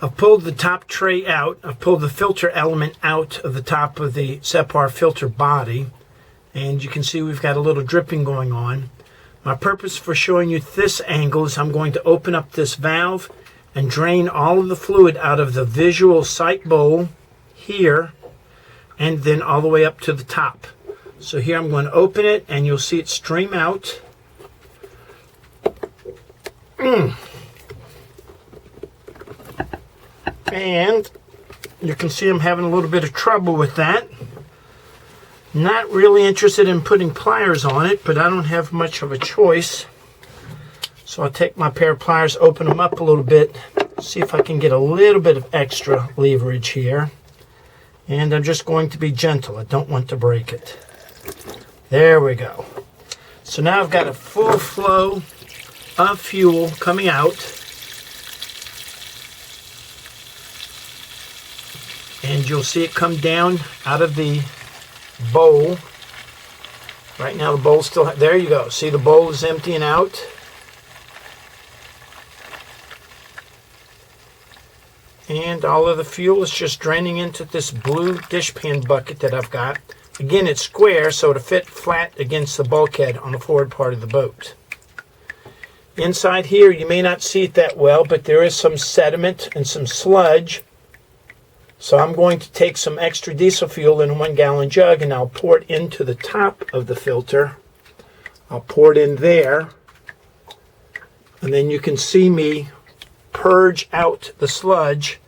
I've pulled the top tray out. I've pulled the filter element out of the top of the Separ filter body. And you can see we've got a little dripping going on. My purpose for showing you this angle is I'm going to open up this valve and drain all of the fluid out of the visual sight bowl here and then all the way up to the top. So here I'm going to open it and you'll see it stream out. And you can see I'm having a little bit of trouble with that. Not really interested in putting pliers on it, but I don't have much of a choice. So I'll take my pair of pliers, open them up a little bit, see if I can get a little bit of extra leverage here. And I'm just going to be gentle. I don't want to break it. There we go. So now I've got a full flow of fuel coming out. And you'll see it come down out of the bowl. Right now the bowl's still, there you go. See, the bowl is emptying out. And all of the fuel is just draining into this blue dishpan bucket that I've got. Again, it's square, so it'll fit flat against the bulkhead on the forward part of the boat. Inside here, you may not see it that well, but there is some sediment and some sludge. So I'm going to take some extra diesel fuel in a 1-gallon jug and I'll pour it into the top of the filter. I'll pour it in there. And then you can see me purge out the sludge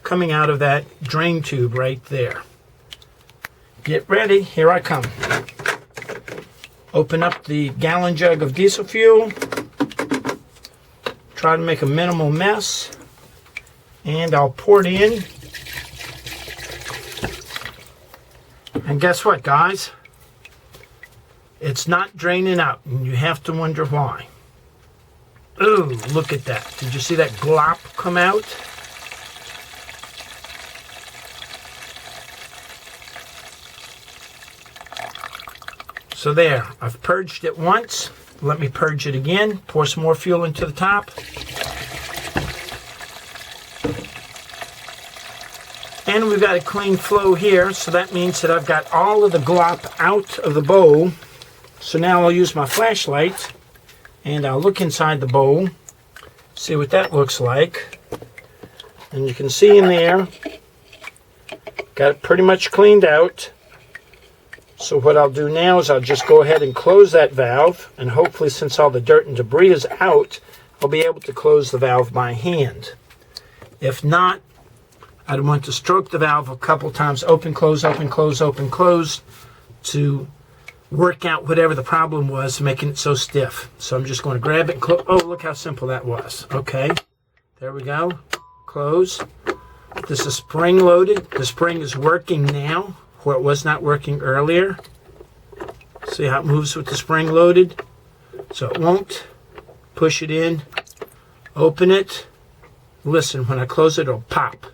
coming out of that drain tube right there. Get ready, here I come. Open up the gallon jug of diesel fuel. Try to make a minimal mess. And I'll pour it in. And guess what, guys? It's not draining out, and you have to wonder why. Ooh, look at that. Did you see that glop come out? So there, I've purged it once. Let me purge it again. Pour some more fuel into the top. And we've got a clean flow here, so that means that I've got all of the glop out of the bowl. So now I'll use my flashlight and I'll look inside the bowl, see what that looks like. And you can see in there, got it pretty much cleaned out. So what I'll do now is I'll just go ahead and close that valve, and hopefully, since all the dirt and debris is out, I'll be able to close the valve by hand. If not, I'd want to stroke the valve a couple times, open, close, open, close, open, close, to work out whatever the problem was, making it so stiff. So I'm just going to grab it and close. Oh, look how simple that was. Okay, there we go. Close. This is spring loaded. The spring is working now, where it was not working earlier. See how it moves with the spring loaded? So it won't. Push it in, open it. Listen, when I close it, it'll pop.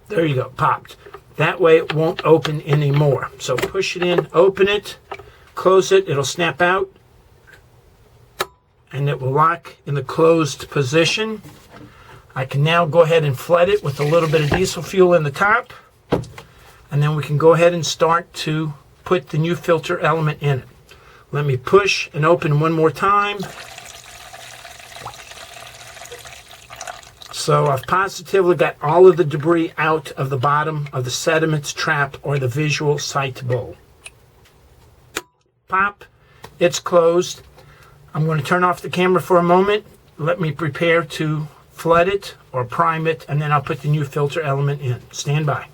There you go, popped. That way it won't open anymore. So push it in, open it, close it, it'll snap out, and it will lock in the closed position. I can now go ahead and flood it with a little bit of diesel fuel in the top, and then we can go ahead and start to put the new filter element in it. Let me push and open one more time. So I've positively got all of the debris out of the bottom of the sediments trap or the visual sight bowl. Pop, it's closed. I'm going to turn off the camera for a moment. Let me prepare to flood it or prime it, and then I'll put the new filter element in. Stand by.